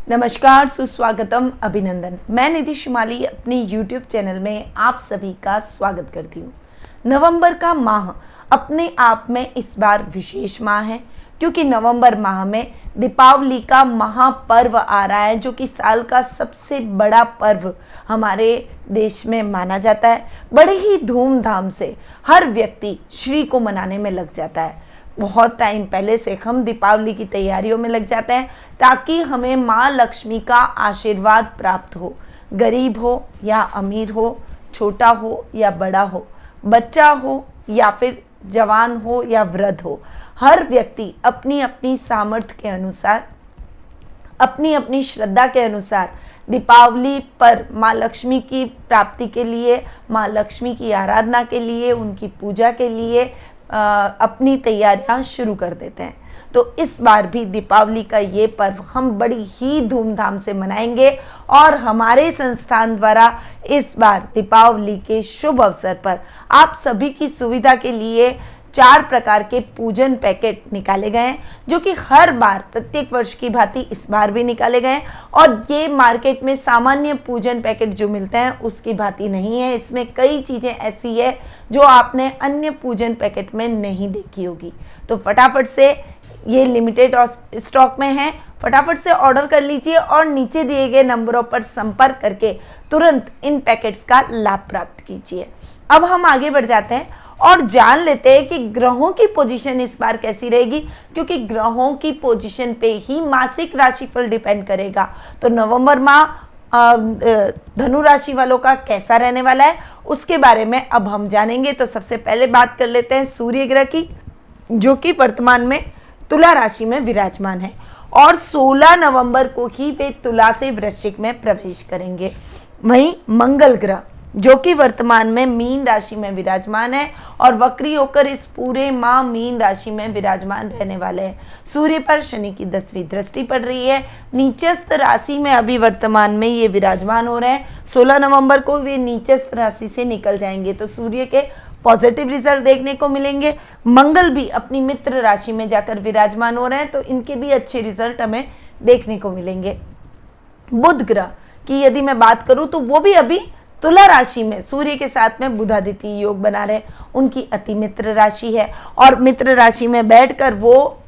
नमस्कार, सुस्वागतम, अभिनंदन। मैं निधि शिमाली अपनी YouTube चैनल में आप सभी का स्वागत करती हूँ। नवंबर का माह अपने आप में इस बार विशेष माह है क्योंकि नवंबर माह में दीपावली का महापर्व आ रहा है, जो कि साल का सबसे बड़ा पर्व हमारे देश में माना जाता है। बड़े ही धूमधाम से हर व्यक्ति श्री को मनाने में लग जाता है। बहुत टाइम पहले से हम दीपावली की तैयारियों में लग जाते हैं ताकि हमें माँ लक्ष्मी का आशीर्वाद प्राप्त हो। गरीब हो या अमीर हो, छोटा हो या बड़ा हो, बच्चा हो या फिर जवान हो या वृद्ध हो, हर व्यक्ति अपनी अपनी सामर्थ्य के अनुसार, अपनी अपनी श्रद्धा के अनुसार दीपावली पर माँ लक्ष्मी की प्राप्ति के लिए, माँ लक्ष्मी की आराधना के लिए, उनकी पूजा के लिए अपनी तैयारियां शुरू कर देते हैं। तो इस बार भी दीपावली का ये पर्व हम बड़ी ही धूमधाम से मनाएंगे और हमारे संस्थान द्वारा इस बार दीपावली के शुभ अवसर पर आप सभी की सुविधा के लिए 4 प्रकार के पूजन पैकेट निकाले गए हैं, जो कि हर बार प्रत्येक वर्ष की भांति इस बार भी निकाले गए हैं। और ये मार्केट में सामान्य पूजन पैकेट जो मिलते हैं उसकी भांति नहीं है। इसमें कई चीज़ें ऐसी है जो आपने अन्य पूजन पैकेट में नहीं देखी होगी। तो फटाफट से, ये लिमिटेड स्टॉक में है, फटाफट से ऑर्डर कर लीजिए और नीचे दिए गए नंबरों पर संपर्क करके तुरंत इन पैकेट्स का लाभ प्राप्त कीजिए। अब हम आगे बढ़ जाते हैं और जान लेते हैं कि ग्रहों की पोजीशन इस बार कैसी रहेगी, क्योंकि ग्रहों की पोजीशन पे ही मासिक राशिफल डिपेंड करेगा। तो नवंबर माह धनु राशि वालों का कैसा रहने वाला है उसके बारे में अब हम जानेंगे। तो सबसे पहले बात कर लेते हैं सूर्य ग्रह की, जो कि वर्तमान में तुला राशि में विराजमान है और 16 नवंबर को ही वे तुला से वृश्चिक में प्रवेश करेंगे। वहीं मंगल ग्रह, जो कि वर्तमान में मीन राशि में विराजमान है और वक्री होकर इस पूरे माह मीन राशि में विराजमान रहने वाले हैं। सूर्य पर शनि की 10वीं दृष्टि पड़ रही है। नीचस्थ राशि में अभी वर्तमान में ये विराजमान हो रहे हैं। 16 नवंबर को वे नीचस्थ राशि से निकल जाएंगे तो सूर्य के पॉजिटिव रिजल्ट देखने को मिलेंगे। मंगल भी अपनी मित्र राशि में जाकर विराजमान हो रहे हैं तो इनके भी अच्छे रिजल्ट हमें देखने को मिलेंगे। बुध ग्रह की यदि मैं बात करूं तो वो भी अभी तुला राशि में सूर्य के साथ में बुधादित्य योग बना रहे। उनकी अति मित्र राशि है और मित्र राशि में बैठकर वो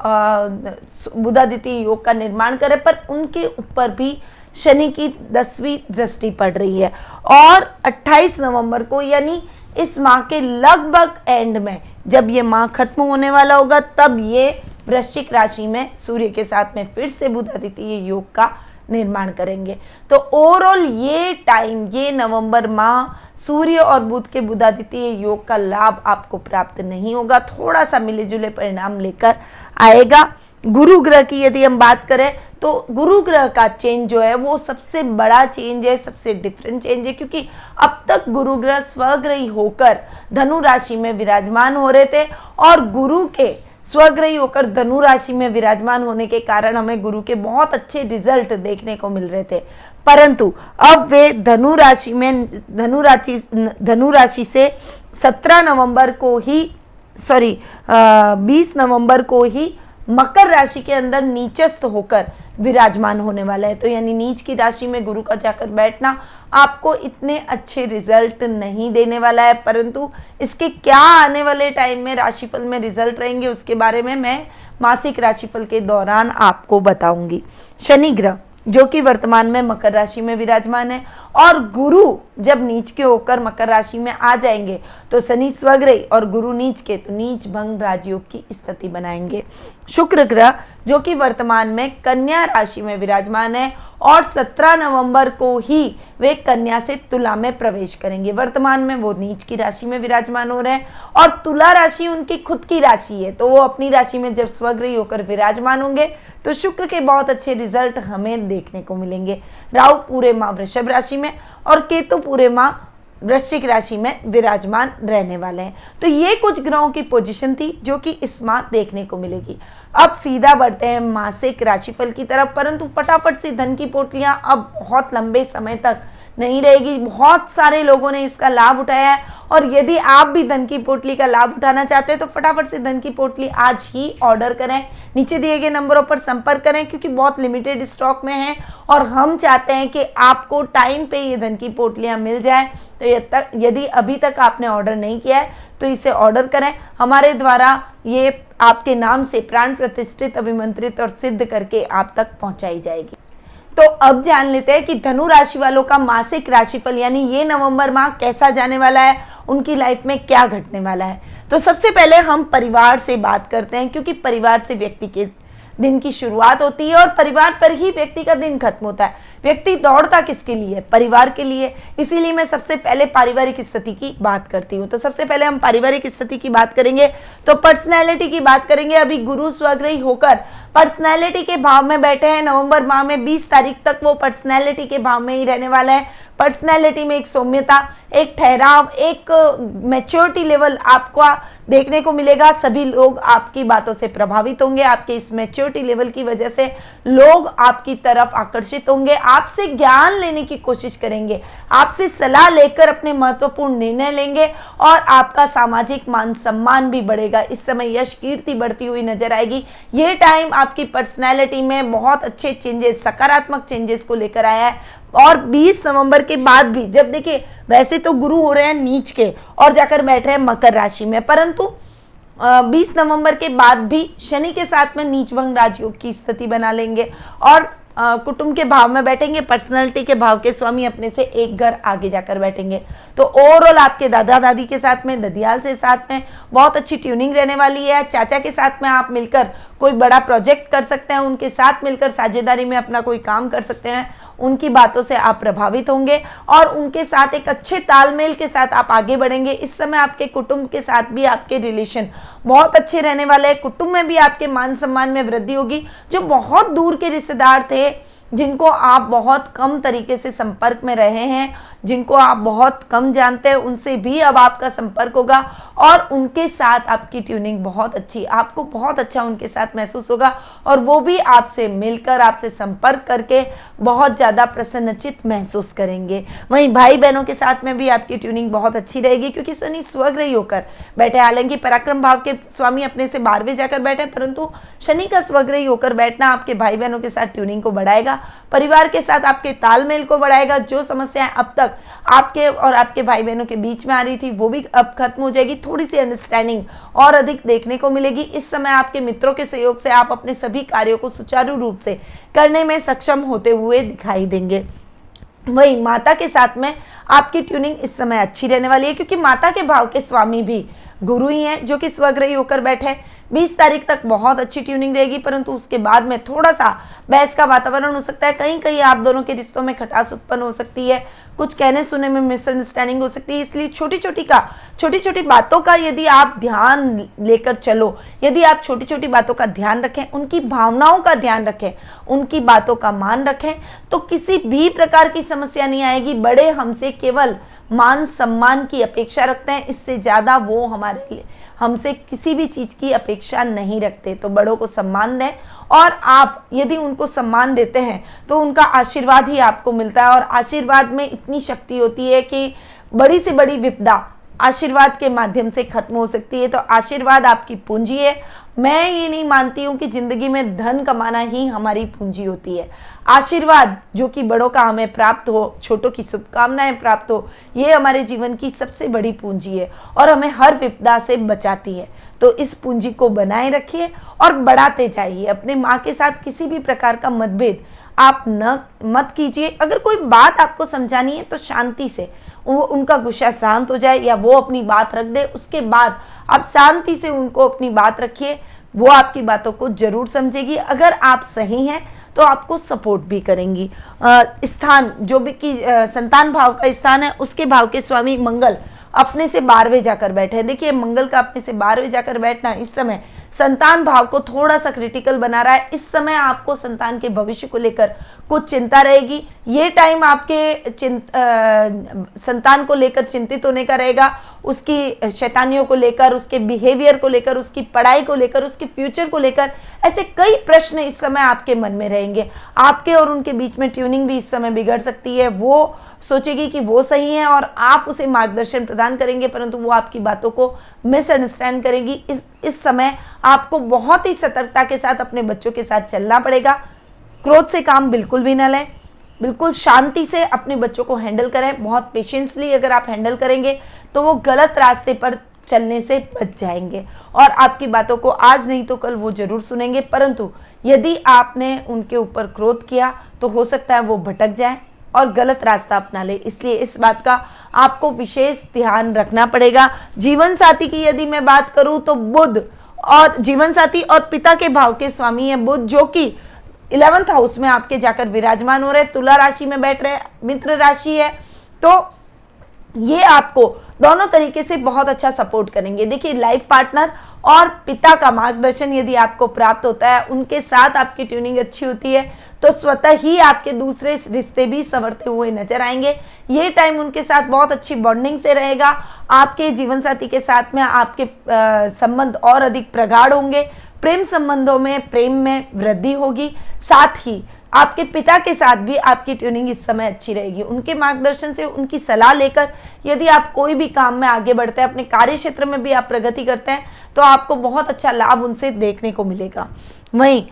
बुधादित्य योग का निर्माण करे, पर उनके ऊपर भी शनि की 10वीं दृष्टि पड़ रही है। और 28 नवंबर को, यानी इस माह के लगभग एंड में, जब ये माह खत्म होने वाला होगा, तब ये वृश्चिक राशि में सूर्य के साथ में फिर से बुधादित्य योग का निर्माण करेंगे। तो ओवरऑल ये टाइम, ये नवंबर माह सूर्य और बुध के बुधादित्य योग का लाभ आपको प्राप्त नहीं होगा, थोड़ा सा मिले जुले परिणाम लेकर आएगा। गुरु ग्रह की यदि हम बात करें तो गुरु ग्रह का चेंज जो है वो सबसे बड़ा चेंज है, सबसे डिफरेंट चेंज है, क्योंकि अब तक गुरु ग्रह स्वग्रही होकर धनु राशि में विराजमान हो रहे थे और गुरु के स्वग्रही होकर धनु राशि में विराजमान होने के कारण हमें गुरु के बहुत अच्छे रिजल्ट देखने को मिल रहे थे। परंतु अब वे धनु राशि से 17 नवंबर को ही 20 नवंबर को ही मकर राशि के अंदर नीचस्थ होकर विराजमान होने वाला है। तो यानी नीच की राशि में गुरु का जाकर बैठना आपको इतने अच्छे रिजल्ट नहीं देने वाला है, परंतु इसके क्या आने वाले टाइम में राशिफल में रिजल्ट रहेंगे उसके बारे में मैं मासिक राशिफल के दौरान आपको बताऊंगी। शनि ग्रह, जो कि वर्तमान में मकर राशि में विराजमान है और गुरु जब नीच के होकर मकर राशि में आ जाएंगे तो शनि स्वग्रही और गुरु नीच के, तो नीच भंग राजयोग की स्थिति बनाएंगे। शुक्र ग्रह, जो कि वर्तमान में कन्या राशि में विराजमान है और 17 नवंबर को ही वे कन्या से तुला में प्रवेश करेंगे। वर्तमान में वो नीच की राशि में विराजमान हो रहे हैं और तुला राशि उनकी खुद की राशि है, तो वो अपनी राशि में जब स्वग्रही होकर विराजमान होंगे तो शुक्र के बहुत अच्छे रिजल्ट हमें देखने को मिलेंगे। राहु पूरे माह वृषभ राशि में और केतु पूरे माह वृश्चिक राशि में विराजमान रहने वाले हैं। तो ये कुछ ग्रहों की पोजीशन थी जो कि इस माह देखने को मिलेगी। अब सीधा बढ़ते हैं मासिक राशिफल की तरफ, परंतु फटाफट से धन की पोटलियां अब बहुत लंबे समय तक नहीं रहेगी। बहुत सारे लोगों ने इसका लाभ उठाया है और यदि आप भी धन की पोटली का लाभ उठाना चाहते हैं तो फटाफट से धन की पोटली आज ही ऑर्डर करें, नीचे दिए गए नंबरों पर संपर्क करें क्योंकि बहुत लिमिटेड स्टॉक में है और हम चाहते हैं कि आपको टाइम पे ये धन की पोटलियां मिल जाए। तो यदि अभी तक आपने ऑर्डर नहीं किया है तो इसे ऑर्डर करें, हमारे द्वारा ये आपके नाम से प्राण प्रतिष्ठित, अभिमंत्रित और सिद्ध करके आप तक पहुंचाई जाएगी। तो अब जान लेते हैं कि धनु राशि वालों का मासिक राशिफल यानी ये नवंबर माह कैसा जाने वाला है, उनकी लाइफ में क्या घटने वाला है। तो सबसे पहले हम परिवार से बात करते हैं क्योंकि परिवार से व्यक्ति के दिन की शुरुआत होती है और परिवार पर ही व्यक्ति का दिन खत्म होता है। व्यक्ति दौड़ता किसके लिए? परिवार के लिए। इसीलिए मैं सबसे पहले पारिवारिक स्थिति की बात करती हूँ। तो सबसे पहले हम पारिवारिक स्थिति की बात करेंगे तो पर्सनैलिटी की बात करेंगे। अभी गुरु स्वग्रही होकर पर्सनैलिटी के भाव में बैठे हैं। नवंबर माह में 20 तारीख तक वो पर्सनैलिटी के भाव में ही रहने वाला है। पर्सनैलिटी में एक सौम्यता, एक ठहराव, एक मैच्योरिटी लेवल आपको देखने को मिलेगा। सभी लोग आपकी बातों से प्रभावित होंगे। आपके इस मैच्योरिटी लेवल की वजह से लोग आपकी तरफ आकर्षित होंगे, आपसे ज्ञान लेने की कोशिश करेंगे, आपसे सलाह लेकर अपने महत्वपूर्ण निर्णय लेंगे और आपका सामाजिक मान सम्मान भी बढ़ेगा। इस समय यश कीर्ति बढ़ती हुई नजर आएगी। ये टाइम आपकी पर्सनैलिटी में बहुत अच्छे चेंजेस, सकारात्मक चेंजेस को लेकर आया है। और 20 नवंबर के बाद भी, जब देखिए वैसे तो गुरु हो रहे हैं नीच के और जाकर बैठ रहे हैं मकर राशि में, परंतु 20 नवंबर के बाद भी शनि के साथ में नीच भंग राजयोग की स्थिति बना लेंगे और कुटुंब के भाव में बैठेंगे। पर्सनैलिटी के भाव के स्वामी अपने से एक घर आगे जाकर बैठेंगे। तो ओवरऑल आपके दादा दादी के साथ में, ददियाल से साथ में बहुत अच्छी ट्यूनिंग रहने वाली है। चाचा के साथ में आप मिलकर कोई बड़ा प्रोजेक्ट कर सकते हैं, उनके साथ मिलकर साझेदारी में अपना कोई काम कर सकते हैं। उनकी बातों से आप प्रभावित होंगे और उनके साथ एक अच्छे तालमेल के साथ आप आगे बढ़ेंगे। इस समय आपके कुटुंब के साथ भी आपके रिलेशन बहुत अच्छे रहने वाले हैं। कुटुंब में भी आपके मान सम्मान में वृद्धि होगी। जो बहुत दूर के रिश्तेदार थे, जिनको आप बहुत कम तरीके से संपर्क में रहे हैं, जिनको आप बहुत कम जानते हैं, उनसे भी अब आपका संपर्क होगा और उनके साथ आपकी ट्यूनिंग बहुत अच्छी, आपको बहुत अच्छा उनके साथ महसूस होगा और वो भी आपसे मिलकर, आपसे संपर्क करके बहुत ज़्यादा प्रसन्नचित महसूस करेंगे। वहीं भाई बहनों के साथ में भी आपकी ट्यूनिंग बहुत अच्छी रहेगी क्योंकि शनि स्वग्रही होकर बैठे। हालांकि पराक्रम भाव के स्वामी अपने से 12वें जाकर बैठे, परंतु शनि का स्वग्रही होकर बैठना आपके भाई बहनों के साथ ट्यूनिंग को बढ़ाएगा, परिवार के साथ आपके तालमेल को बढ़ाएगा। जो समस्याएं अब तक आपके और आपके भाई बहनों के बीच में आ रही थी वो भी अब खत्म हो जाएगी। थोड़ी सी अंडरस्टैंडिंग और अधिक देखने को मिलेगी। इस समय आपके मित्रों के सहयोग से आप अपने सभी कार्यों को सुचारू रूप से करने में सक्षम होते हुए दिखाई देंगे। वही माता के साथ में आपकी ट्यूनिंग इस समय अच्छी रहने वाली है क्योंकि माता के भाव के स्वामी भी गुरु ही हैं जो कि स्वग्रही होकर बैठे। 20 तारीख तक बहुत अच्छी ट्यूनिंग रहेगी, परंतु उसके बाद में थोड़ा सा बहस का वातावरण हो सकता है। कहीं कहीं आप दोनों के रिश्तों में खटास उत्पन्न हो सकती है, कुछ कहने सुनने में मिसअंडरस्टैंडिंग हो सकती है। इसलिए छोटी छोटी बातों का यदि आप ध्यान लेकर चलो, यदि आप छोटी छोटी बातों का ध्यान रखें, उनकी भावनाओं का ध्यान रखें, उनकी बातों का मान रखें, तो किसी भी प्रकार की समस्या नहीं आएगी। बड़े हमसे केवल मान सम्मान की अपेक्षा रखते हैं, इससे ज़्यादा वो हमारे लिए हमसे किसी भी चीज़ की अपेक्षा नहीं रखते। तो बड़ों को सम्मान दें और आप यदि उनको सम्मान देते हैं तो उनका आशीर्वाद ही आपको मिलता है और आशीर्वाद में इतनी शक्ति होती है कि बड़ी से बड़ी विपदा आशीर्वाद के माध्यम से खत्म हो सकती है। तो आशीर्वाद आपकी पूंजी है। मैं ये नहीं मानती हूँ कि जिंदगी में धन कमाना ही हमारी पूंजी होती है। आशीर्वाद जो कि बड़ों का हमें प्राप्त हो, छोटों की शुभकामनाएं प्राप्त हो, ये हमारे जीवन की सबसे बड़ी पूंजी है और हमें हर विपदा से बचाती है। तो इस पूंजी को बनाए रखिए और बढ़ाते जाइए। अपने माँ के साथ किसी भी प्रकार का मतभेद आप मत कीजिए। अगर कोई बात आपको समझानी है तो शांति से वो उनका गुस्सा शांत हो जाए या वो अपनी बात रख दे, उसके बाद आप शांति से उनको अपनी बात रखिए। वो आपकी बातों को जरूर समझेगी। अगर आप सही हैं तो आपको सपोर्ट भी करेंगी। स्थान जो भी कि संतान भाव का स्थान है, उसके भाव के स्वामी मंगल अपने से 12वें जाकर बैठे हैं। देखिए मंगल का अपने से 12वें जाकर बैठना इस समय संतान भाव को थोड़ा सा क्रिटिकल बना रहा है। इस समय आपको संतान के भविष्य को लेकर कुछ चिंता रहेगी। ये टाइम आपके संतान को लेकर चिंतित होने का रहेगा, उसकी शैतानियों को लेकर, उसके बिहेवियर को लेकर, उसकी पढ़ाई को लेकर, उसके फ्यूचर को लेकर ऐसे कई प्रश्न इस समय आपके मन में रहेंगे। आपके और उनके बीच में ट्यूनिंग भी इस समय बिगड़ सकती है। वो सोचेगी कि वो सही है और आप उसे मार्गदर्शन प्रदान करेंगे, परंतु वो आपकी बातों को मिसअंडरस्टैंड करेगी। इस समय आपको बहुत ही सतर्कता के साथ अपने बच्चों के साथ चलना पड़ेगा। क्रोध से काम बिल्कुल भी न लें, बिल्कुल शांति से अपने बच्चों को हैंडल करें। बहुत पेशेंसली अगर आप हैंडल करेंगे तो वो गलत रास्ते पर चलने से बच जाएंगे और आपकी बातों को आज नहीं तो कल वो जरूर सुनेंगे। परंतु यदि आपने उनके ऊपर क्रोध किया तो हो सकता है वो भटक जाए और गलत रास्ता अपना ले, इसलिए इस बात का आपको विशेष ध्यान रखना पड़ेगा। जीवन साथी की यदि मैं बात करूं तो बुध, और जीवन साथी और पिता के भाव के स्वामी है बुध, जो कि 11th हाउस में आपके जाकर विराजमान हो रहे, तुला राशि में बैठ रहे, मित्र राशि है, तो ये आपको दोनों तरीके से बहुत अच्छा सपोर्ट करेंगे। देखिए, लाइफ पार्टनर और पिता का मार्गदर्शन यदि आपको प्राप्त होता है, उनके साथ आपकी ट्यूनिंग अच्छी होती है, तो स्वतः ही आपके दूसरे रिश्ते भी संवरते हुए नजर आएंगे। ये टाइम उनके साथ बहुत अच्छी बॉन्डिंग से रहेगा। आपके जीवन साथी के साथ में आपके संबंध और अधिक प्रगाढ़ होंगे। प्रेम संबंधों में प्रेम में वृद्धि होगी। साथ ही आपके पिता के साथ भी आपकी ट्यूनिंग इस समय अच्छी रहेगी। उनके मार्गदर्शन से, उनकी सलाह लेकर यदि आप कोई भी काम में आगे बढ़ते हैं, अपने कार्य क्षेत्र में भी आप प्रगति करते हैं, तो आपको बहुत अच्छा लाभ उनसे देखने को मिलेगा। वहीं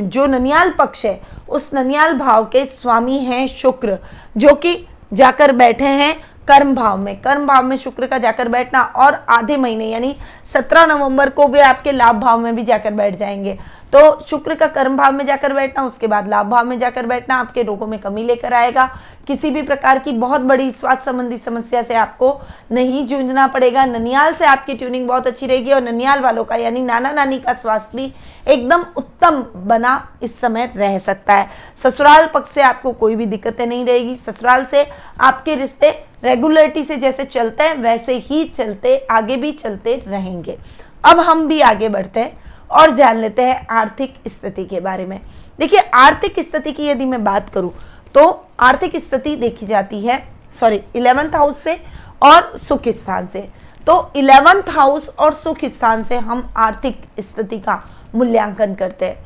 जो ननियाल पक्ष है, उस ननियाल भाव के स्वामी हैं शुक्र, जो कि जाकर बैठे हैं कर्म भाव में। कर्म भाव में शुक्र का जाकर बैठना और आधे महीने यानी 17 नवंबर को वे आपके लाभ भाव में भी जाकर बैठ जाएंगे। तो शुक्र का कर्म भाव में जाकर बैठना, उसके बाद लाभ भाव में जाकर बैठना आपके रोगों में कमी लेकर आएगा। किसी भी प्रकार की बहुत बड़ी स्वास्थ्य संबंधी समस्या से आपको नहीं जूझना पड़ेगा। ननियाल से आपकी ट्यूनिंग बहुत अच्छी रहेगी और ननियाल वालों का यानी नाना नानी का स्वास्थ्य भी एकदम उत्तम बना इस समय रह सकता है। ससुराल पक्ष से आपको कोई भी दिक्कतें नहीं रहेगी। ससुराल से आपके रिश्ते रेगुलरिटी से जैसे चलते हैं वैसे ही चलते आगे भी चलते रहेंगे। अब हम भी आगे बढ़ते हैं और जान लेते हैं आर्थिक स्थिति के बारे में। देखिए, आर्थिक स्थिति की यदि मैं बात करूं तो आर्थिक स्थिति देखी जाती है 11th हाउस से और सुख स्थान से। तो 11th हाउस और सुख स्थान से हम आर्थिक स्थिति का मूल्यांकन करते हैं।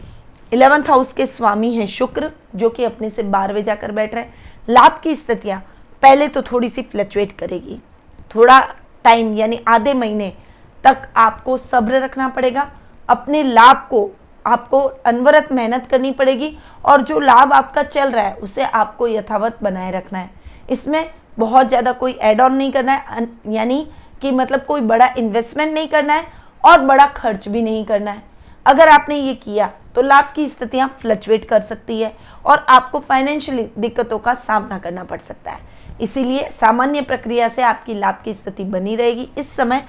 11th हाउस के स्वामी हैं शुक्र, जो कि अपने से 12वें जाकर बैठ रहे हैं। लाभ की स्थितियां पहले तो थोड़ी सी फ्लक्चुएट करेगी, थोड़ा टाइम यानी आधे महीने तक आपको सब्र रखना पड़ेगा। अपने लाभ को आपको अनवरत मेहनत करनी पड़ेगी और जो लाभ आपका चल रहा है उसे आपको यथावत बनाए रखना है। इसमें बहुत ज़्यादा कोई एड ऑन नहीं करना है, यानी कि मतलब कोई बड़ा इन्वेस्टमेंट नहीं करना है और बड़ा खर्च भी नहीं करना है। अगर आपने ये किया तो लाभ की स्थितियाँ फ्लक्चुएट कर सकती है और आपको फाइनेंशियली दिक्कतों का सामना करना पड़ सकता है। इसीलिए सामान्य प्रक्रिया से आपकी लाभ की स्थिति बनी रहेगी। इस समय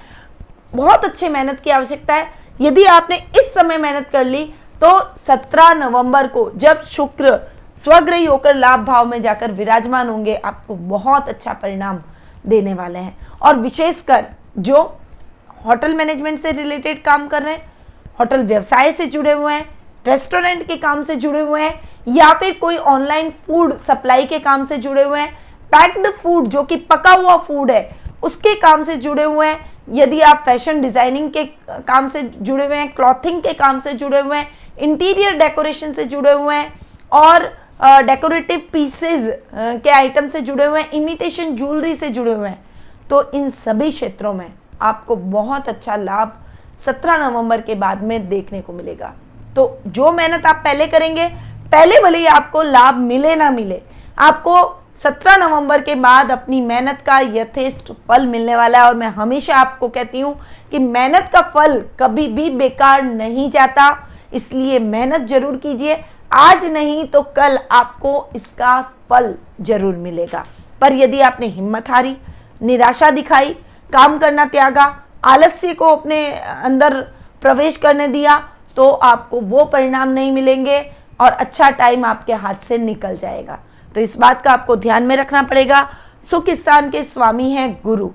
बहुत अच्छे मेहनत की आवश्यकता है। यदि आपने इस समय मेहनत कर ली तो 17 नवंबर को जब शुक्र स्वग्रही होकर लाभ भाव में जाकर विराजमान होंगे, आपको बहुत अच्छा परिणाम देने वाले हैं। और विशेषकर जो होटल मैनेजमेंट से रिलेटेड काम कर रहे हैं, होटल व्यवसाय से जुड़े हुए हैं, रेस्टोरेंट के काम से जुड़े हुए हैं, या फिर कोई ऑनलाइन फूड सप्लाई के काम से जुड़े हुए हैं, पैक्ड फूड जो कि पका हुआ फूड है उसके काम से जुड़े हुए हैं, यदि आप फैशन डिजाइनिंग के काम से जुड़े हुए हैं, क्लॉथिंग के काम से जुड़े हुए हैं, इंटीरियर डेकोरेशन से जुड़े हुए हैं और डेकोरेटिव पीसेज के आइटम से जुड़े हुए हैं, इमिटेशन ज्वेलरी से जुड़े हुए हैं, तो इन सभी क्षेत्रों में आपको बहुत अच्छा लाभ 17 नवंबर के बाद में देखने को मिलेगा। तो जो मेहनत आप पहले करेंगे, पहले भले ही आपको लाभ मिले ना मिले, आपको 17 नवंबर के बाद अपनी मेहनत का यथेष्ट फल मिलने वाला है। और मैं हमेशा आपको कहती हूँ कि मेहनत का फल कभी भी बेकार नहीं जाता, इसलिए मेहनत जरूर कीजिए। आज नहीं तो कल आपको इसका फल जरूर मिलेगा। पर यदि आपने हिम्मत हारी, निराशा दिखाई, काम करना त्यागा, आलस्य को अपने अंदर प्रवेश करने दिया, तो आपको वो परिणाम नहीं मिलेंगे और अच्छा टाइम आपके हाथ से निकल जाएगा। तो इस बात का आपको ध्यान में रखना पड़ेगा। सुख स्थान के स्वामी हैं गुरु,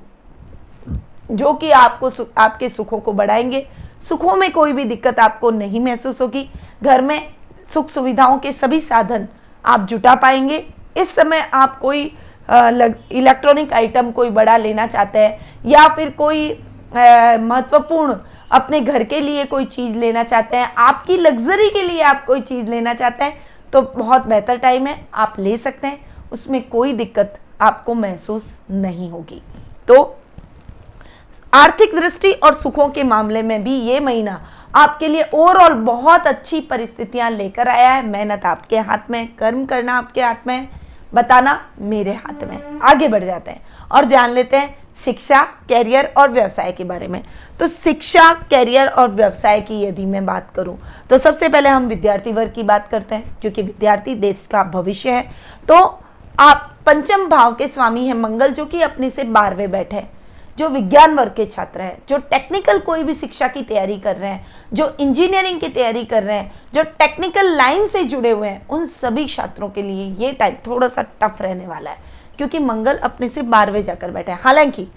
जो कि आपको आपके सुखों को बढ़ाएंगे। सुखों में कोई भी दिक्कत आपको नहीं महसूस होगी। घर में सुख सुविधाओं के सभी साधन आप जुटा पाएंगे। इस समय आप कोई इलेक्ट्रॉनिक आइटम कोई बड़ा लेना चाहते हैं या फिर कोई महत्वपूर्ण अपने घर के लिए कोई चीज़ लेना चाहते हैं, आपकी लग्जरी के लिए आप कोई चीज़ लेना चाहते हैं, तो बहुत बेहतर टाइम है, आप ले सकते हैं, उसमें कोई दिक्कत आपको महसूस नहीं होगी। तो आर्थिक दृष्टि और सुखों के मामले में भी ये महीना आपके लिए ओवरऑल बहुत अच्छी परिस्थितियां लेकर आया है। मेहनत आपके हाथ में, कर्म करना आपके हाथ में, बताना मेरे हाथ में। आगे बढ़ जाते हैं और जान लेते हैं शिक्षा, कैरियर और व्यवसाय के बारे में। तो शिक्षा, कैरियर और व्यवसाय की यदि मैं बात करूं तो सबसे पहले हम विद्यार्थी वर्ग की बात करते हैं, क्योंकि विद्यार्थी देश का भविष्य है। तो आप पंचम भाव के स्वामी हैं मंगल, जो कि अपने से 12वें बैठे हैं। जो विज्ञान वर्ग के छात्र हैं, जो टेक्निकल कोई भी शिक्षा की तैयारी कर रहे हैं, जो इंजीनियरिंग की तैयारी कर रहे हैं, जो टेक्निकल लाइन से जुड़े हुए हैं, उन सभी छात्रों के लिए ये टाइम थोड़ा सा टफ रहने वाला है, क्योंकि मंगल अपने से 12वें जाकर बैठे हैं। हालांकि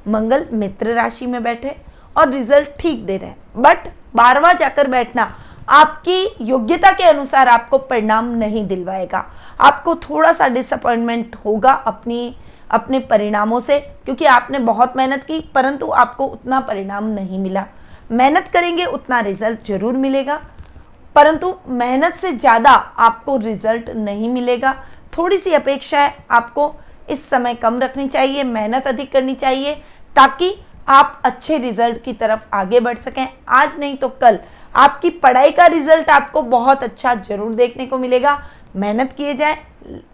मंगल मित्र राशि में बैठे और रिजल्ट ठीक दे रहे हैं, बट 12वां जाकर बैठना आपकी योग्यता के अनुसार आपको परिणाम नहीं दिलवाएगा। आपको थोड़ा सा डिसअपॉइंटमेंट होगा अपने परिणामों से, क्योंकि आपने बहुत मेहनत की परंतु आपको उतना परिणाम नहीं मिला। मेहनत करेंगे उतना रिजल्ट जरूर मिलेगा, परंतु मेहनत से ज़्यादा आपको रिजल्ट नहीं मिलेगा। थोड़ी सी अपेक्षा है, आपको इस समय कम रखनी चाहिए, मेहनत अधिक करनी चाहिए, ताकि आप अच्छे रिजल्ट की तरफ आगे बढ़ सकें। आज नहीं तो कल आपकी पढ़ाई का रिजल्ट आपको बहुत अच्छा जरूर देखने को मिलेगा। मेहनत किए जाए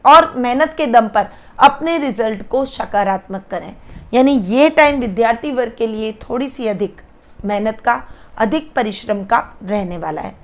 और मेहनत के दम पर अपने रिजल्ट को सकारात्मक करें। यानी ये टाइम विद्यार्थी वर्ग के लिए थोड़ी सी अधिक मेहनत का, अधिक परिश्रम का रहने वाला है।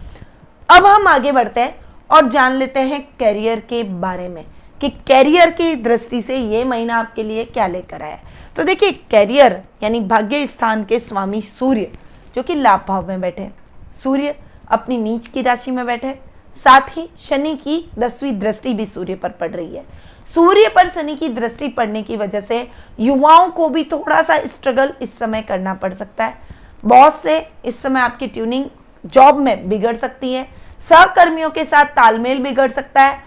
अब हम आगे बढ़ते हैं और जान लेते हैं कैरियर के बारे में कि कैरियर की दृष्टि से ये महीना आपके लिए क्या लेकर आया है। तो देखिए, कैरियर यानी भाग्य स्थान के स्वामी सूर्य, जो कि लाभ भाव में बैठे, सूर्य अपनी नीच की राशि में बैठे, साथ ही शनि की 10वीं दृष्टि भी सूर्य पर पड़ रही है। सूर्य पर शनि की दृष्टि पड़ने की वजह से युवाओं को भी थोड़ा सा स्ट्रगल इस समय करना पड़ सकता है। बॉस से इस समय आपकी ट्यूनिंग जॉब में बिगड़ सकती है, सहकर्मियों के साथ तालमेल बिगड़ सकता है,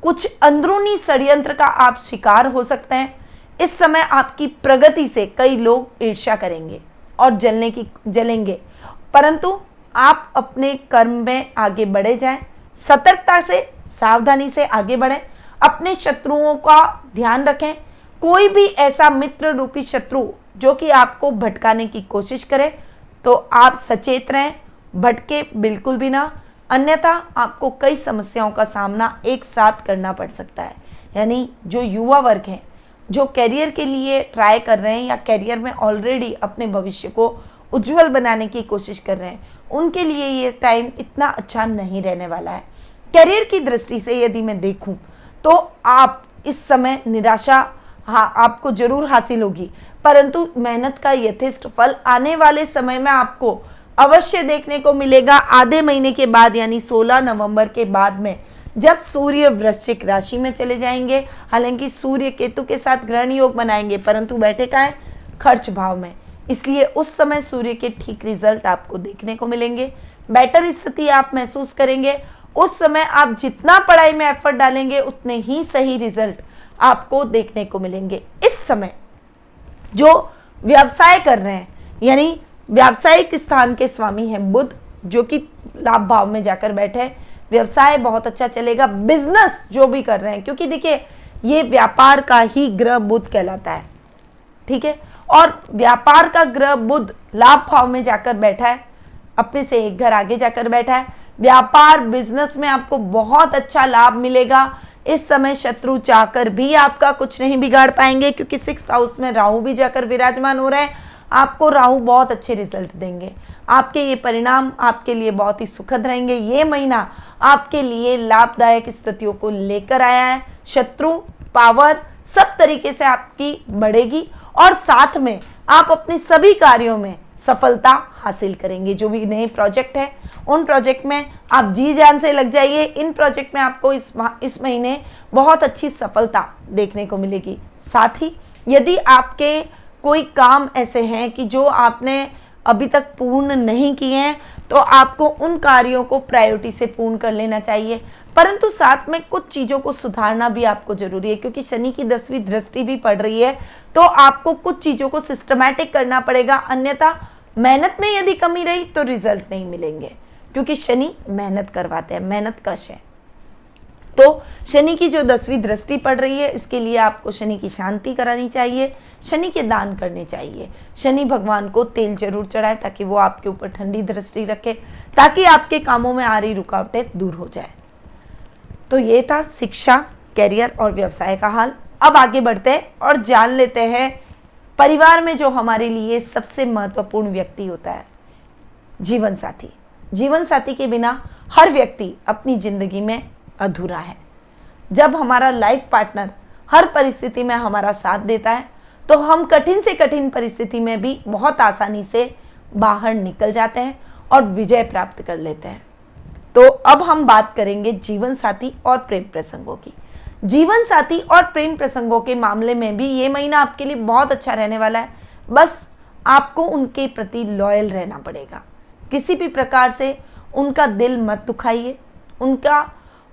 कुछ अंदरूनी षड्यंत्र का आप शिकार हो सकते हैं। इस समय आपकी प्रगति से कई लोग ईर्ष्या करेंगे और जलेंगे, परंतु आप अपने कर्म में आगे बढ़े जाएं, सतर्कता से, सावधानी से आगे बढ़ें, अपने शत्रुओं का ध्यान रखें। कोई भी ऐसा मित्र रूपी शत्रु जो कि आपको भटकाने की कोशिश करे तो आप सचेत रहें, भटके बिल्कुल भी ना, अन्यथा आपको कई समस्याओं का सामना एक साथ करना पड़ सकता है। यानी जो युवा वर्ग हैं, जो कैरियर के लिए ट्राई कर रहे हैं या कैरियर में ऑलरेडी अपने भविष्य को उज्जवल बनाने की कोशिश कर रहे हैं, उनके लिए ये टाइम इतना अच्छा नहीं रहने वाला है। कैरियर की दृष्टि से यदि मैं देखूं तो आप इस समय निराशा आपको जरूर हासिल होगी, परंतु मेहनत का यथेष्ट फल आने वाले समय में आपको अवश्य देखने को मिलेगा। आधे महीने के बाद यानी 16 नवंबर के बाद में, जब सूर्य वृश्चिक राशि में चले जाएंगे, हालांकि सूर्य केतु के साथ ग्रहण योग बनाएंगे, परंतु बैठे का है खर्च भाव में, इसलिए उस समय सूर्य के ठीक रिजल्ट आपको देखने को मिलेंगे। बेटर स्थिति आप महसूस करेंगे। उस समय आप जितना पढ़ाई में एफर्ट डालेंगे उतने ही सही रिजल्ट आपको देखने को मिलेंगे। इस समय जो व्यवसाय कर रहे हैं, यानी व्यावसायिक स्थान के स्वामी हैं बुध, जो कि लाभ भाव में जाकर बैठे, व्यवसाय बहुत अच्छा चलेगा। बिजनेस जो भी कर रहे हैं, क्योंकि देखिए ये व्यापार का ही ग्रह बुध कहलाता है, ठीक है, और व्यापार का ग्रह बुध लाभ भाव में जाकर बैठा है, अपने से एक घर आगे जाकर बैठा है। व्यापार बिजनेस में आपको बहुत अच्छा लाभ मिलेगा। इस समय शत्रु चाहकर भी आपका कुछ नहीं बिगाड़ पाएंगे, क्योंकि 6th हाउस में राहु भी जाकर विराजमान हो रहे हैं। आपको राहु बहुत अच्छे रिजल्ट देंगे। आपके ये परिणाम आपके लिए बहुत ही सुखद रहेंगे। ये महीना आपके लिए लाभदायक स्थितियों को लेकर आया है। शत्रु पावर सब तरीके से आपकी बढ़ेगी और साथ में आप अपने सभी कार्यों में सफलता हासिल करेंगे। जो भी नए प्रोजेक्ट है उन प्रोजेक्ट में आप जी जान से लग जाइए। इन प्रोजेक्ट में आपको इस महीने बहुत अच्छी सफलता देखने को मिलेगी। साथ ही यदि आपके कोई काम ऐसे हैं कि जो आपने अभी तक पूर्ण नहीं किए हैं, तो आपको उन कार्यों को प्रायोरिटी से पूर्ण कर लेना चाहिए, परंतु साथ में कुछ चीज़ों को सुधारना भी आपको जरूरी है, क्योंकि शनि की 10वीं दृष्टि भी पड़ रही है। तो आपको कुछ चीज़ों को सिस्टमैटिक करना पड़ेगा, अन्यथा मेहनत में यदि कमी रही तो रिजल्ट नहीं मिलेंगे, क्योंकि शनि मेहनत करवाते हैं, मेहनत कश है। तो शनि की जो 10वीं दृष्टि पड़ रही है, इसके लिए आपको शनि की शांति करानी चाहिए, शनि के दान करने चाहिए। शनि भगवान को तेल जरूर चढ़ाए ताकि वो आपके ऊपर ठंडी दृष्टि रखे, ताकि आपके कामों में आ रही रुकावटें दूर हो जाए। तो ये था शिक्षा, कैरियर और व्यवसाय का हाल। अब आगे बढ़ते हैं और जान लेते हैं परिवार में जो हमारे लिए सबसे महत्वपूर्ण व्यक्ति होता है, जीवन साथी। जीवन साथी के बिना हर व्यक्ति अपनी जिंदगी में अधूरा है। जब हमारा लाइफ पार्टनर हर परिस्थिति में हमारा साथ देता है तो हम कठिन से कठिन परिस्थिति में भी बहुत आसानी से बाहर निकल जाते हैं और विजय प्राप्त कर लेते हैं। तो अब हम बात करेंगे जीवन साथी और प्रेम प्रसंगों की। जीवन साथी और प्रेम प्रसंगों के मामले में भी ये महीना आपके लिए बहुत अच्छा रहने वाला है। बस आपको उनके प्रति लॉयल रहना पड़ेगा। किसी भी प्रकार से उनका दिल मत दुखाइए,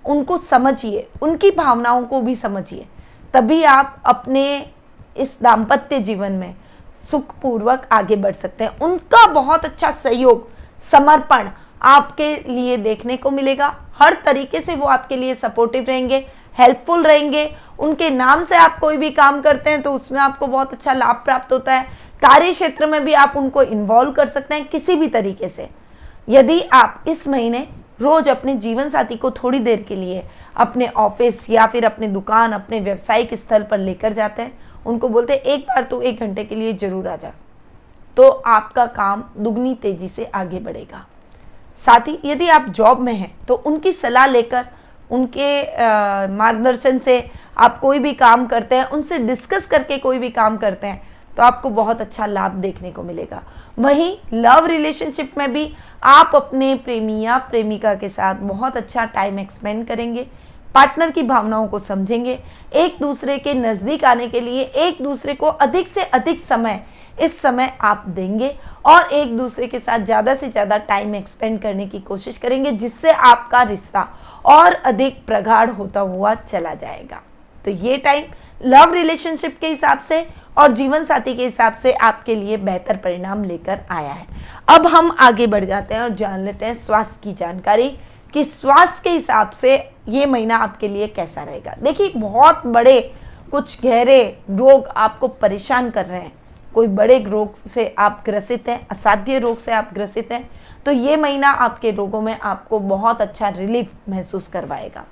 उनको समझिए, उनकी भावनाओं को भी समझिए, तभी आप अपने इस दाम्पत्य जीवन में सुखपूर्वक आगे बढ़ सकते हैं। उनका बहुत अच्छा सहयोग, समर्पण आपके लिए देखने को मिलेगा। हर तरीके से वो आपके लिए सपोर्टिव रहेंगे, हेल्पफुल रहेंगे। उनके नाम से आप कोई भी काम करते हैं तो उसमें आपको बहुत अच्छा लाभ प्राप्त होता है। कार्य क्षेत्र में भी आप उनको इन्वॉल्व कर सकते हैं किसी भी तरीके से। यदि आप इस महीने रोज अपने जीवन साथी को थोड़ी देर के लिए अपने ऑफिस या फिर अपने दुकान, अपने व्यवसायिक स्थल पर लेकर जाते हैं, उनको बोलते हैं एक बार तो 1 घंटे के लिए जरूर आ जा, तो आपका काम दुगनी तेजी से आगे बढ़ेगा। साथ ही यदि आप जॉब में हैं तो उनकी सलाह लेकर, उनके मार्गदर्शन से आप कोई भी काम करते हैं, उनसे डिस्कस करके कोई भी काम करते हैं तो आपको बहुत अच्छा लाभ देखने को मिलेगा। वहीं लव रिलेशनशिप में भी आप अपने प्रेमी या प्रेमिका के साथ बहुत अच्छा टाइम एक्सपेंड करेंगे, पार्टनर की भावनाओं को समझेंगे, एक दूसरे के नज़दीक आने के लिए एक दूसरे को अधिक से अधिक समय इस समय आप देंगे और एक दूसरे के साथ ज़्यादा से ज़्यादा टाइम एक्सपेंड करने की कोशिश करेंगे, जिससे आपका रिश्ता और अधिक प्रगाढ़ होता हुआ चला जाएगा। तो ये टाइम लव रिलेशनशिप के हिसाब से और जीवन साथी के हिसाब से आपके लिए बेहतर परिणाम लेकर आया है। अब हम आगे बढ़ जाते हैं और जान लेते हैं स्वास्थ्य की जानकारी कि स्वास्थ्य के हिसाब से ये महीना आपके लिए कैसा रहेगा। देखिए, बहुत बड़े कुछ गहरे रोग आपको परेशान कर रहे हैं, कोई बड़े रोग से आप ग्रसित हैं, असाध्य रोग से आप ग्रसित हैं, तो ये महीना आपके रोगों में आपको बहुत अच्छा रिलीफ महसूस करवाएगा,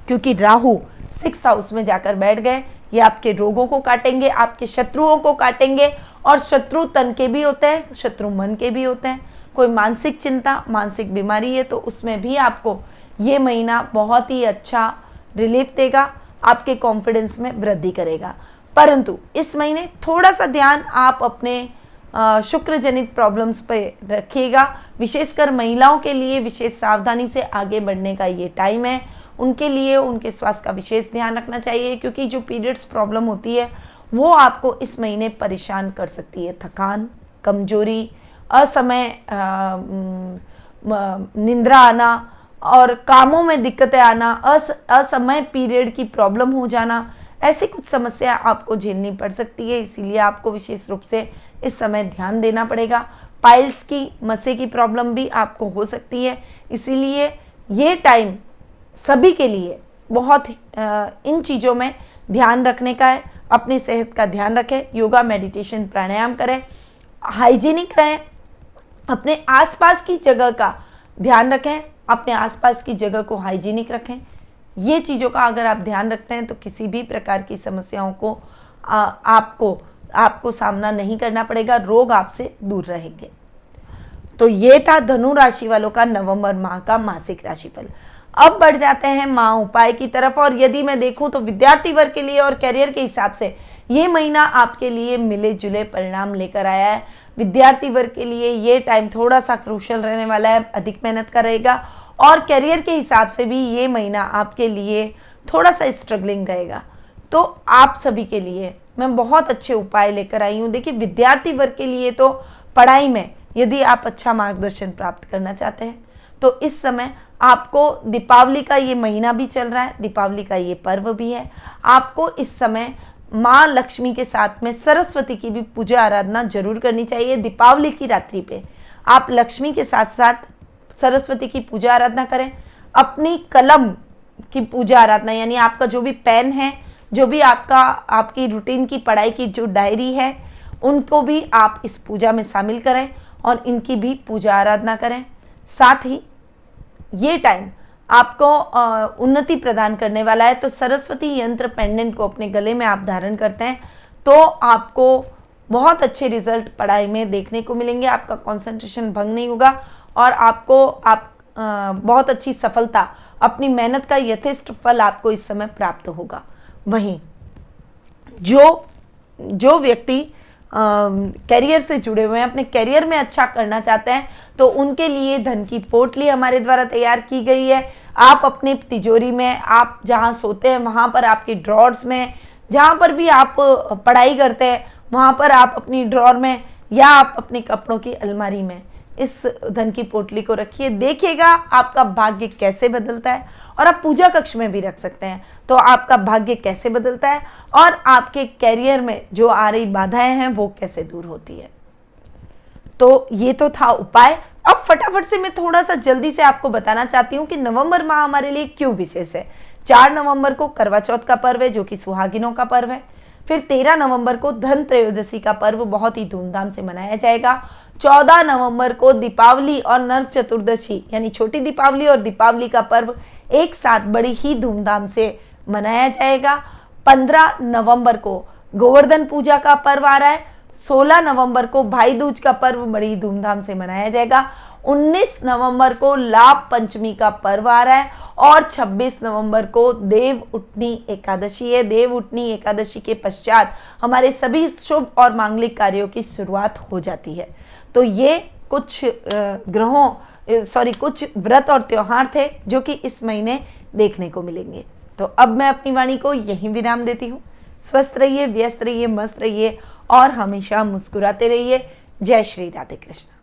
क्योंकि राहु 6th हाउस में जाकर बैठ गए। ये आपके रोगों को काटेंगे, आपके शत्रुओं को काटेंगे। और शत्रु तन के भी होते हैं, शत्रु मन के भी होते हैं। कोई मानसिक चिंता, मानसिक बीमारी है तो उसमें भी आपको ये महीना बहुत ही अच्छा रिलीफ देगा, आपके कॉन्फिडेंस में वृद्धि करेगा। परंतु इस महीने थोड़ा सा ध्यान आप अपने शुक्र जनित प्रॉब्लम्स पे रखिएगा। विशेषकर महिलाओं के लिए विशेष सावधानी से आगे बढ़ने का ये टाइम है। उनके लिए उनके स्वास्थ्य का विशेष ध्यान रखना चाहिए, क्योंकि जो पीरियड्स प्रॉब्लम होती है वो आपको इस महीने परेशान कर सकती है। थकान, कमजोरी, असमय निंद्रा आना और कामों में दिक्कतें आना, असमय पीरियड की प्रॉब्लम हो जाना, ऐसी कुछ समस्या आपको झेलनी पड़ सकती है। इसीलिए आपको विशेष रूप से इस समय ध्यान देना पड़ेगा। पाइल्स की, मसे की प्रॉब्लम भी आपको हो सकती है। इसीलिए ये टाइम सभी के लिए बहुत इन चीज़ों में ध्यान रखने का है। अपनी सेहत का ध्यान रखें, योगा, मेडिटेशन, प्राणायाम करें, हाइजीनिक रहें, अपने आसपास की जगह का ध्यान रखें, अपने आसपास की जगह को हाइजीनिक रखें। ये चीज़ों का अगर आप ध्यान रखते हैं तो किसी भी प्रकार की समस्याओं को आपको सामना नहीं करना पड़ेगा, रोग आपसे दूर रहेंगे। तो ये था धनु राशि वालों का नवंबर माह का मासिक राशिफल। अब बढ़ जाते हैं माह उपाय की तरफ। और यदि मैं देखूं तो विद्यार्थी वर्ग के लिए और कैरियर के हिसाब से ये महीना आपके लिए मिले जुले परिणाम लेकर आया है। विद्यार्थी वर्ग के लिए ये टाइम थोड़ा सा क्रूशियल रहने वाला है, अधिक मेहनत का रहेगा। और कैरियर के हिसाब से भी ये महीना आपके लिए थोड़ा सा स्ट्रगलिंग रहेगा। तो आप सभी के लिए मैं बहुत अच्छे उपाय लेकर आई हूँ। देखिए, विद्यार्थी वर्ग के लिए तो पढ़ाई में यदि आप अच्छा मार्गदर्शन प्राप्त करना चाहते हैं तो इस समय आपको, दीपावली का ये महीना भी चल रहा है, दीपावली का ये पर्व भी है, आपको इस समय माँ लक्ष्मी के साथ में सरस्वती की भी पूजा आराधना जरूर करनी चाहिए। दीपावली की रात्रि पे आप लक्ष्मी के साथ साथ सरस्वती की पूजा आराधना करें। अपनी कलम की पूजा आराधना, यानी आपका जो भी पेन है, जो भी आपकी रूटीन की पढ़ाई की जो डायरी है, उनको भी आप इस पूजा में शामिल करें और इनकी भी पूजा आराधना करें। साथ ही ये टाइम आपको उन्नति प्रदान करने वाला है। तो सरस्वती यंत्र पेंडेंट को अपने गले में आप धारण करते हैं तो आपको बहुत अच्छे रिजल्ट पढ़ाई में देखने को मिलेंगे। आपका कंसंट्रेशन भंग नहीं होगा और आप बहुत अच्छी सफलता, अपनी मेहनत का यथेष्ट फल आपको इस समय प्राप्त होगा। वहीं जो व्यक्ति कैरियर से जुड़े हुए हैं, अपने कैरियर में अच्छा करना चाहते हैं, तो उनके लिए धन की पोटली हमारे द्वारा तैयार की गई है। आप अपनी तिजोरी में, आप जहां सोते हैं वहां पर, आपके ड्रॉर्स में, जहां पर भी आप पढ़ाई करते हैं वहां पर आप अपनी ड्रॉर में या आप अपने कपड़ों की अलमारी में इस धन की पोटली को रखिए। देखिएगा आपका भाग्य कैसे बदलता है। और आप पूजा कक्ष में भी रख सकते हैं तो आपका भाग्य कैसे बदलता है और आपके कैरियर में जो आ रही बाधाएं हैं वो कैसे दूर होती है। तो ये तो था उपाय। अब फटाफट से मैं थोड़ा सा जल्दी से आपको बताना चाहती हूँ कि नवंबर माह हमारे लिए क्यों विशेष है। 4 नवंबर को करवा चौथ का पर्व है, जो कि सुहागिनों का पर्व है। फिर 13 नवंबर को धन त्रयोदशी का पर्व बहुत ही धूमधाम से मनाया जाएगा। 14 नवंबर को दीपावली और नरक चतुर्दशी, यानी छोटी दीपावली और दीपावली का पर्व एक साथ बड़ी ही धूमधाम से मनाया जाएगा। 15 नवंबर को गोवर्धन पूजा का पर्व आ रहा है। 16 नवंबर को भाई दूज का पर्व बड़ी धूमधाम से मनाया जाएगा। 19 नवंबर को लाभ पंचमी का पर्व आ रहा है और 26 नवंबर को देव उठनी एकादशी है। देव उठनी एकादशी के पश्चात हमारे सभी शुभ और मांगलिक कार्यों की शुरुआत हो जाती है। तो ये कुछ कुछ व्रत और त्योहार थे जो कि इस महीने देखने को मिलेंगे। तो अब मैं अपनी वाणी को यहीं विराम देती हूँ। स्वस्थ रहिए, व्यस्त रहिए, मस्त रहिए और हमेशा मुस्कुराते रहिए। जय श्री राधे कृष्ण।